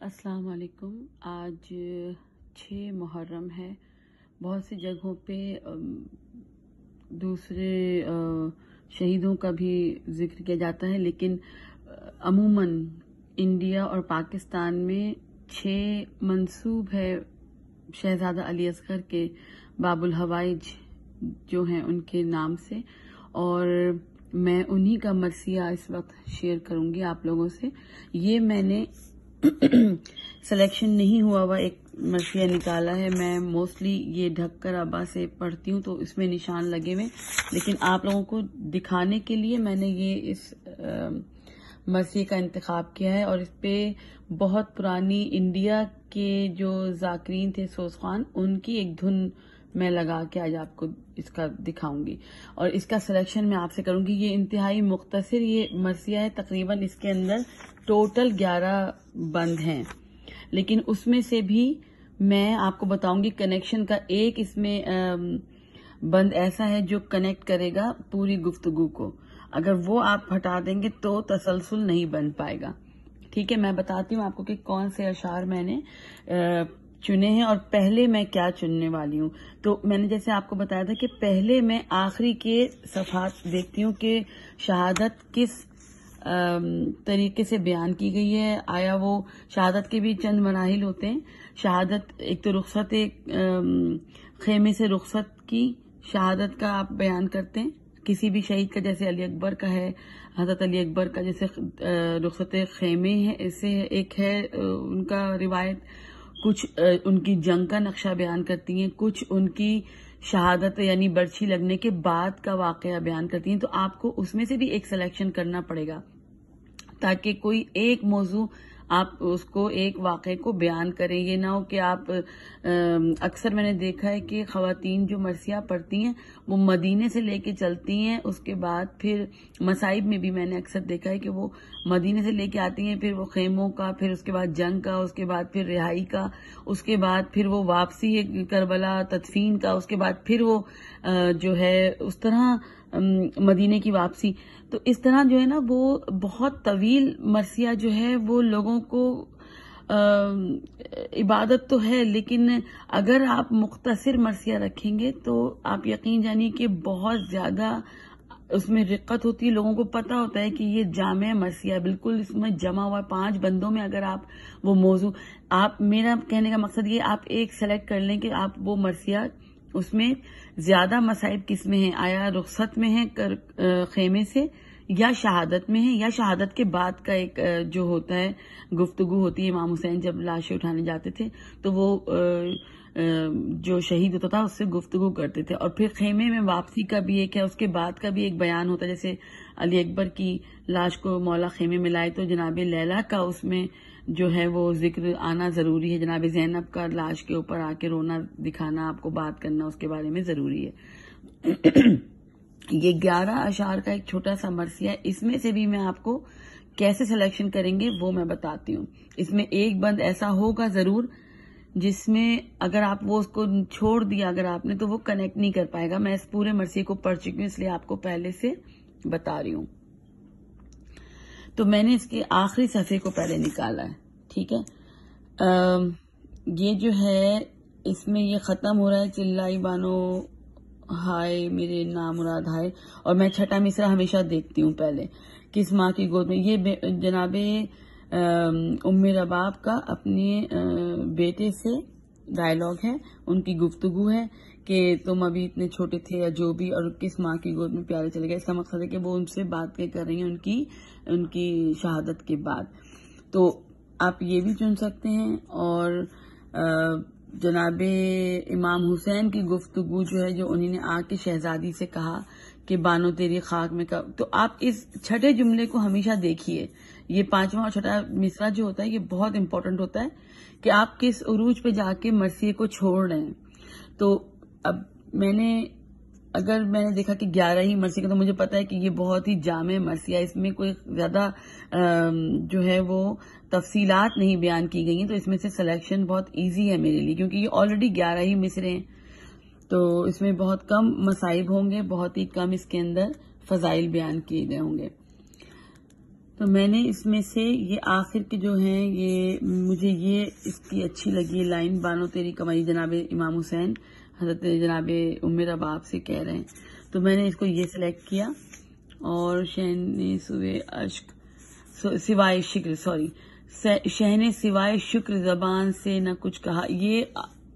السلام علیکم. آج 6 محرم ہے. بہت سی جگہوں پہ دوسرے شہیدوں کا بھی ذکر کیا جاتا ہے، لیکن عموماً انڈیا اور پاکستان میں 6 منسوب ہے شہزادہ علی اصغر کے باب الحوائج جو ہیں ان کے نام سے، اور میں انہی کا مرثیہ اس وقت شیئر کروں گی آپ لوگوں سے. یہ میں نے سلیکشن نہیں ہوا ہوا ایک مرثیہ نکالا ہے. میں موسٹلی یہ ڈھک کر ابا سے پڑھتی ہوں تو اس میں نشان لگے ہوئے، لیکن آپ لوگوں کو دکھانے کے لیے میں نے یہ اس مرثیے کا انتخاب کیا ہے. اور اس پہ بہت پرانی انڈیا کے جو ذاکرین تھے سوز خان، ان کی ایک دھن میں لگا کے آج آپ کو اس کا دکھاؤں گی، اور اس کا سلیکشن میں آپ سے کروں گی. یہ انتہائی مختصر یہ مرثیہ ہے، تقریباً اس کے اندر ٹوٹل 11 بند ہیں، لیکن اس میں سے بھی میں آپ کو بتاؤں گی کنیکشن کا. ایک اس میں بند ایسا ہے جو کنیکٹ کرے گا پوری گفتگو کو، اگر وہ آپ ہٹا دیں گے تو تسلسل نہیں بن پائے گا. ٹھیک ہے، میں بتاتی ہوں آپ کو کہ کون سے اشعار میں نے چنے ہیں اور پہلے میں کیا چننے والی ہوں. تو میں نے جیسے آپ کو بتایا تھا کہ پہلے میں آخری کے صفحات دیکھتی ہوں کہ شہادت کس طریقے سے بیان کی گئی ہے. آیا وہ شہادت کے بھی چند مراحل ہوتے ہیں. شہادت ایک تو رخصت خیمے سے رخصت کی شہادت کا آپ بیان کرتے ہیں کسی بھی شہید کا، جیسے علی اکبر کا ہے، حضرت علی اکبر کا جیسے رخصت خیمے ہے، اسے ایک ہے ان کا روایت. کچھ ان کی جنگ کا نقشہ بیان کرتی ہیں، کچھ ان کی شہادت یعنی برچھی لگنے کے بعد کا واقعہ بیان کرتی ہیں. تو آپ کو اس میں سے بھی ایک سلیکشن کرنا پڑے گا تاکہ کوئی ایک موضوع آپ اس کو ایک واقعے کو بیان کریں. یہ نہ ہو کہ آپ اکثر میں نے دیکھا ہے کہ خواتین جو مرثیہ پڑھتی ہیں وہ مدینے سے لے کے چلتی ہیں، اس کے بعد پھر مصائب میں بھی میں نے اکثر دیکھا ہے کہ وہ مدینے سے لے کے آتی ہیں، پھر وہ خیموں کا، پھر اس کے بعد جنگ کا، اس کے بعد پھر رہائی کا، اس کے بعد پھر وہ واپسی ہے کربلا تدفین کا، اس کے بعد پھر وہ جو ہے اس طرح مدینے کی واپسی. تو اس طرح جو ہے نا وہ بہت طویل مرثیہ جو ہے وہ لوگوں کو عبادت تو ہے، لیکن اگر آپ مختصر مرثیہ رکھیں گے تو آپ یقین جانیے کہ بہت زیادہ اس میں رقت ہوتی ہے. لوگوں کو پتا ہوتا ہے کہ یہ جامع مرثیہ بالکل اس میں جمع ہوا ہے 5 بندوں میں. اگر آپ وہ موضوع آپ میرا کہنے کا مقصد یہ آپ ایک سلیکٹ کر لیں کہ آپ وہ مرثیہ اس میں زیادہ مصائب کس میں ہیں، آیا رخصت میں ہے خیمے سے، یا شہادت میں ہے، یا شہادت کے بعد کا ایک جو ہوتا ہے گفتگو ہوتی ہے. امام حسین جب لاشیں اٹھانے جاتے تھے تو وہ جو شہید ہوتا تھا اس سے گفتگو کرتے تھے. اور پھر خیمے میں واپسی کا بھی ایک ہے، اس کے بعد کا بھی ایک بیان ہوتا ہے. جیسے علی اکبر کی لاش کو مولا خیمے میں لائے تو جناب لیلا کا اس میں جو ہے وہ ذکر آنا ضروری ہے. جناب زینب کا لاش کے اوپر آ کے رونا دکھانا، آپ کو بات کرنا اس کے بارے میں ضروری ہے. یہ 11 اشعار کا ایک چھوٹا سا مرثیہ ہے. اس میں سے بھی میں آپ کو کیسے سلیکشن کریں گے وہ میں بتاتی ہوں. اس میں ایک بند ایسا ہوگا ضرور جس میں اگر آپ وہ اس کو چھوڑ دیا اگر آپ نے تو وہ کنیکٹ نہیں کر پائے گا. میں اس پورے مرثیے کو پڑھ چکی ہوں اس لیے آپ کو پہلے سے بتا رہی ہوں. تو میں نے اس کے آخری صفحے کو پہلے نکالا ہے. ٹھیک ہے، یہ جو ہے اس میں یہ ختم ہو رہا ہے چلائی بانو ہائے میرے نامراد ہائے، اور میں چھٹا مصرع ہمیشہ دیکھتی ہوں پہلے. کس ماں کی گود میں، یہ جناب ام رباب کا اپنے بیٹے سے ڈائلاگ ہے، ان کی گفتگو ہے کہ تم ابھی اتنے چھوٹے تھے یا جو بھی، اور کس ماں کی گود میں پیارے چلے گئے. اس کا مقصد ہے کہ وہ ان سے بات کر رہی ہیں ان کی شہادت کے بعد. تو آپ یہ بھی چن سکتے ہیں. اور جناب امام حسین کی گفتگو جو ہے جو انہوں نے آ کے شہزادی سے کہا کہ بانو تیری خاک میں تو آپ اس چھٹے جملے کو ہمیشہ دیکھیے. یہ 5واں اور چھٹا مصرع جو ہوتا ہے یہ بہت امپورٹنٹ ہوتا ہے کہ آپ کس عروج پہ جا کے مرثیے کو چھوڑ رہے ہیں. تو اب میں نے دیکھا کہ 11 ہی مرثیے کا، تو مجھے پتا ہے کہ یہ بہت ہی جامع مرثیہ، اس میں کوئی زیادہ جو ہے وہ تفصیلات نہیں بیان کی گئی ہیں. تو اس میں سے سلیکشن بہت ایزی ہے میرے لیے کیونکہ یہ آلریڈی 11 ہی مصرے ہیں. تو اس میں بہت کم مصائب ہوں گے، بہت ہی کم اس کے اندر فضائل بیان کیے گئے ہوں گے. تو تو میں نے اس میں سے یہ آخر کے جو ہیں یہ مجھے یہ اس کی اچھی لگی ہے لائن، بانو تیری کمائی جناب امام حسین حضرت جناب ام رباب سے کہہ رہے ہیں، تو میں نے اس کو یہ سلیکٹ کیا. اور شہن سوائے شکر زبان سے نہ کچھ کہا، یہ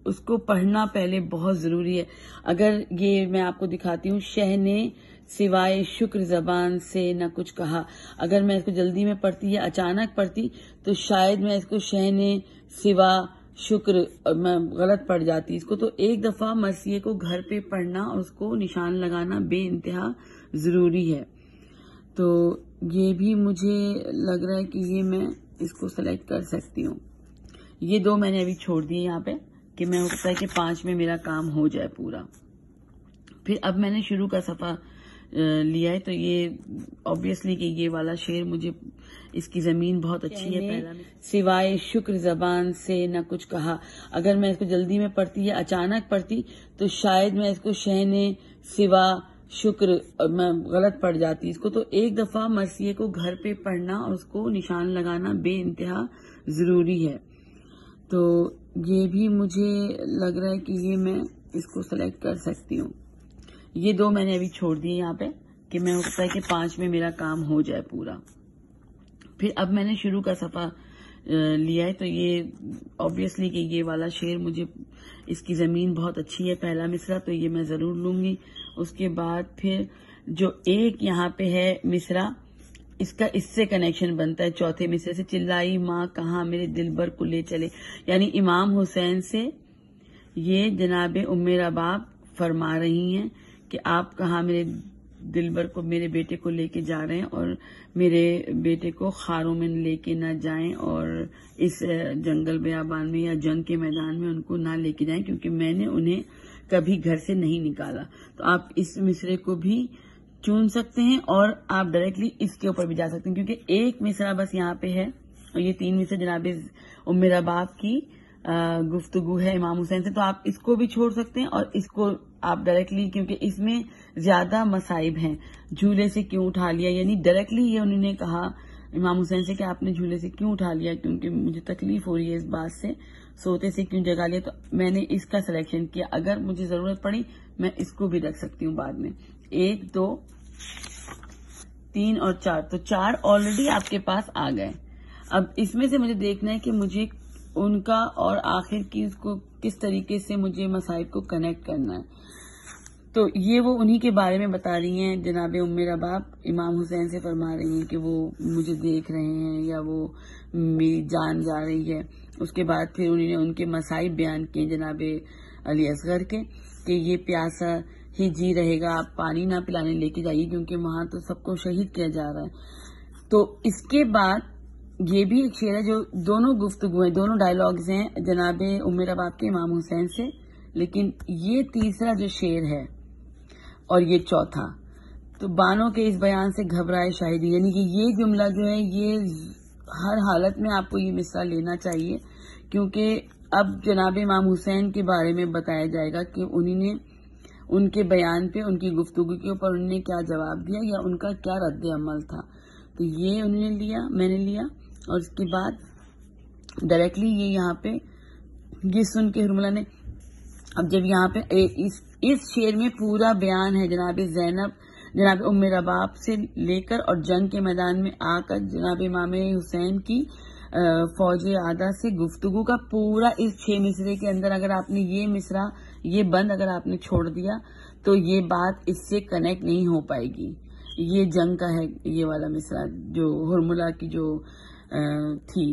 اس کو پڑھنا پہلے بہت ضروری ہے. اگر یہ میں آپ کو دکھاتی ہوں، شہن سوائے شکر زبان سے نہ کچھ کہا، اگر میں اس کو جلدی میں پڑھتی یا اچانک پڑھتی تو شاید میں اس کو شہن سوا شکر میں غلط پڑھ جاتی اس کو. تو ایک دفعہ مرثیے کو گھر پہ پڑھنا اور اس کو نشان لگانا بے انتہا ضروری ہے. تو یہ بھی مجھے لگ رہا ہے کہ یہ میں اس کو سلیکٹ کر سکتی ہوں. یہ دو میں نے ابھی چھوڑ دیے یہاں پہ کہ میں ہو سکتا ہے کہ 5 میں میرا کام ہو جائے پورا. پھر اب میں نے شروع کا صفحہ لیا ہے، تو یہ آبویسلی کہ یہ والا شعر مجھے اس کی زمین بہت اچھی ہے. پہلا سوائے شکر زبان سے نہ کچھ کہا، اگر میں اس کو جلدی میں پڑھتی یا اچانک پڑھتی تو شاید میں اس کو شہن سوا شکر میں غلط پڑھ جاتی اس کو. تو ایک دفعہ مرثیے کو گھر پہ پڑھنا اور اس کو نشان لگانا بے انتہا ضروری ہے. تو یہ بھی مجھے لگ رہا ہے کہ یہ میں اس کو سلیکٹ کر سکتی ہوں. یہ دو میں نے ابھی چھوڑ دیے یہاں پہ کہ میں ہو سکتا ہے کہ 5 میں میرا کام ہو جائے پورا. پھر اب میں نے شروع کا صفحہ لیا ہے، تو یہ آبویسلی کہ یہ والا شعر مجھے اس کی زمین بہت اچھی ہے. پہلا مصرع تو یہ میں ضرور لوں گی. اس کے بعد پھر جو ایک یہاں پہ ہے مصرع، اس کا اس سے کنیکشن بنتا ہے چوتھے مصرے سے، چلائی ماں کہاں میرے دلبر کو لے چلے، یعنی امام حسین سے یہ جناب ام رباب فرما رہی ہیں کہ آپ کہاں میرے دلبر کو، میرے بیٹے کو لے کے جا رہے ہیں، اور میرے بیٹے کو خاروں میں لے کے نہ جائیں اور اس جنگل بیابان میں یا جنگ کے میدان میں ان کو نہ لے کے جائیں، کیونکہ میں نے انہیں کبھی گھر سے نہیں نکالا. تو آپ اس مصرے کو بھی چن سکتے ہیں اور آپ ڈائریکٹلی اس کے اوپر بھی جا سکتے ہیں، کیونکہ ایک مصرع بس یہاں پہ ہے اور یہ 3 مصرے جناب ام رباب کی گفتگو ہے امام حسین سے. تو آپ اس کو بھی چھوڑ سکتے ہیں اور اس کو آپ ڈائریکٹلی، کیونکہ اس میں زیادہ مصائب ہیں. جھولے سے کیوں اٹھا لیا، یعنی ڈائریکٹلی یہ انہوں نے کہا امام حسین سے کہ آپ نے جھولے سے کیوں اٹھا لیا، کیونکہ مجھے تکلیف ہو رہی ہے اس بات سے، سوتے سے کیوں جگا لیا. تو میں نے اس کا سلیکشن کیا. اگر مجھے ضرورت پڑی میں اس کو بھی رکھ سکتی ہوں بعد میں. 1 2 3 اور 4، تو 4 آلریڈی آپ کے پاس آ گئے. اب اس میں سے مجھے دیکھنا ہے کہ مجھے ان کا اور آخر کی اس کو کس طریقے سے مجھے مصائب کو کنیکٹ کرنا ہے. تو یہ وہ انہی کے بارے میں بتا رہی ہیں، جناب ام رباب امام حسین سے فرما رہی ہیں کہ وہ مجھے دیکھ رہے ہیں یا وہ میری جان جا رہی ہے. اس کے بعد پھر انہوں نے ان کے مصائب بیان کیے جناب علی اصغر کے کہ یہ پیاسا ہی جی رہے گا، آپ پانی نہ پلانے لے کے جائیے، کیونکہ وہاں تو سب کو شہید کیا جا رہا ہے. تو اس کے بعد یہ بھی ایک شعر ہے جو دونوں گفتگو ہیں، دونوں ڈائلاگز ہیں جناب ام رباب کے امام حسین سے، لیکن یہ تیسرا جو شعر ہے اور یہ چوتھا، تو بانوں کے اس بیان سے گھبرائے شاہدی، یعنی کہ یہ جملہ جو ہے یہ ہر حالت میں آپ کو یہ مصرع لینا چاہیے، کیونکہ اب جناب امام حسین کے بارے میں بتایا جائے گا کہ انہوں نے ان کے بیان پہ، ان کی گفتگو کے اوپر انہوں نے کیا جواب دیا یا ان کا کیا رد عمل تھا. تو یہ انہوں نے لیا، میں نے لیا، اور اس کے بعد ڈائریکٹلی یہ یہاں پہ یہ سن کے ہرملہ نے، اب جب یہاں پہ اس شعر میں پورا بیان ہے جناب زینب، جناب ام رباب سے لے کر اور جنگ کے میدان میں آ کر جناب امام حسین کی فوج عادہ سے گفتگو کا پورا اس 6 مصرے کے اندر. اگر آپ نے یہ مصرع، یہ بند اگر آپ نے چھوڑ دیا تو یہ بات اس سے کنیکٹ نہیں ہو پائے گی. یہ جنگ کا ہے یہ والا مصرع، جو ہرملہ کی جو تھی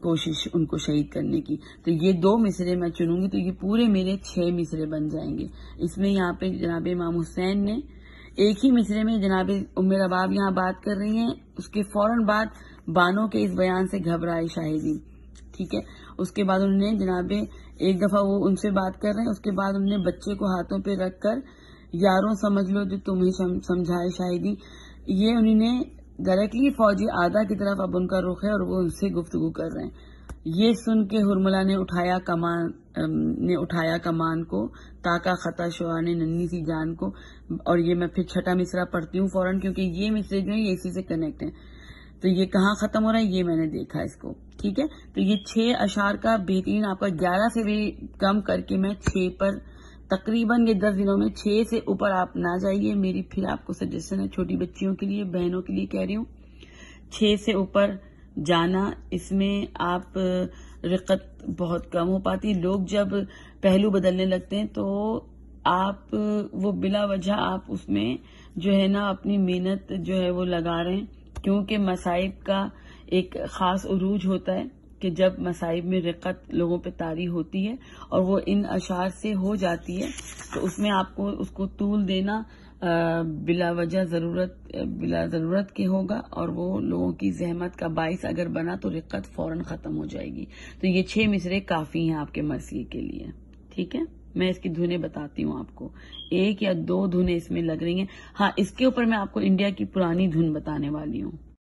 کوشش ان کو شہید کرنے کی. تو یہ 2 مصرے میں چنوں گی تو یہ پورے میرے 6 مصرے بن جائیں گے. اس میں یہاں پہ جناب امام حسین نے ایک ہی مصرے میں جناب ام رباب یہاں بات کر رہی ہیں، اس کے فوراً بعد بانوں کے اس بیان سے گھبرائے شاہدی، ٹھیک ہے. اس کے بعد انہوں نے جناب ایک دفعہ وہ ان سے بات کر رہے ہیں، اس کے بعد انہوں نے بچے کو ہاتھوں پہ رکھ کر یاروں سمجھ لو جو تمہیں سمجھائے شاہدی، یہ انہوں نے ڈائریکٹلی فوجی آدھا کی طرف اب ان کا رخ ہے اور وہ ان سے گفتگو کر رہے ہیں. یہ سن کے ہرملہ نے اٹھایا کمان کو، تاکہ خطا شعا نے ننھی سی جان کو. اور یہ میں پھر چھٹا مصرع پڑھتی ہوں فوراً، کیونکہ یہ مصرے جو ہیں یہ اسی سے کنیکٹ ہیں. تو یہ کہاں ختم ہو رہا ہے یہ میں نے دیکھا اس کو. ٹھیک ہے، تو یہ 6 اشعار کا بہترین آپ کا 11 سے بھی کم کر کے میں 6 پر تقریباً یہ 10 دنوں میں 6 سے اوپر آپ نہ جائیے. میری پھر آپ کو سجیشن ہے چھوٹی بچیوں کے لیے، بہنوں کے لیے کہہ رہی ہوں، 6 سے اوپر جانا. اس میں آپ رقت بہت کم ہو پاتی. لوگ جب پہلو بدلنے لگتے ہیں تو آپ وہ بلا وجہ آپ اس میں جو ہے نا اپنی محنت جو ہے وہ لگا رہے ہیں، کیونکہ مصائب کا ایک خاص عروج ہوتا ہے کہ جب مصائب میں رقت لوگوں پہ طاری ہوتی ہے اور وہ ان اشعار سے ہو جاتی ہے، تو اس میں آپ کو اس کو طول دینا بلا وجہ بلا ضرورت کے ہوگا، اور وہ لوگوں کی زحمت کا باعث اگر بنا تو رقت فوراً ختم ہو جائے گی. تو یہ 6 مصرے کافی ہیں آپ کے مرثیے کے لیے. ٹھیک ہے، میں اس کی دھنیں بتاتی ہوں آپ کو، 1 یا 2 دھنیں اس میں لگ رہی ہیں. ہاں، اس کے اوپر میں آپ کو انڈیا کی پرانی دھن بتانے والی ہوں.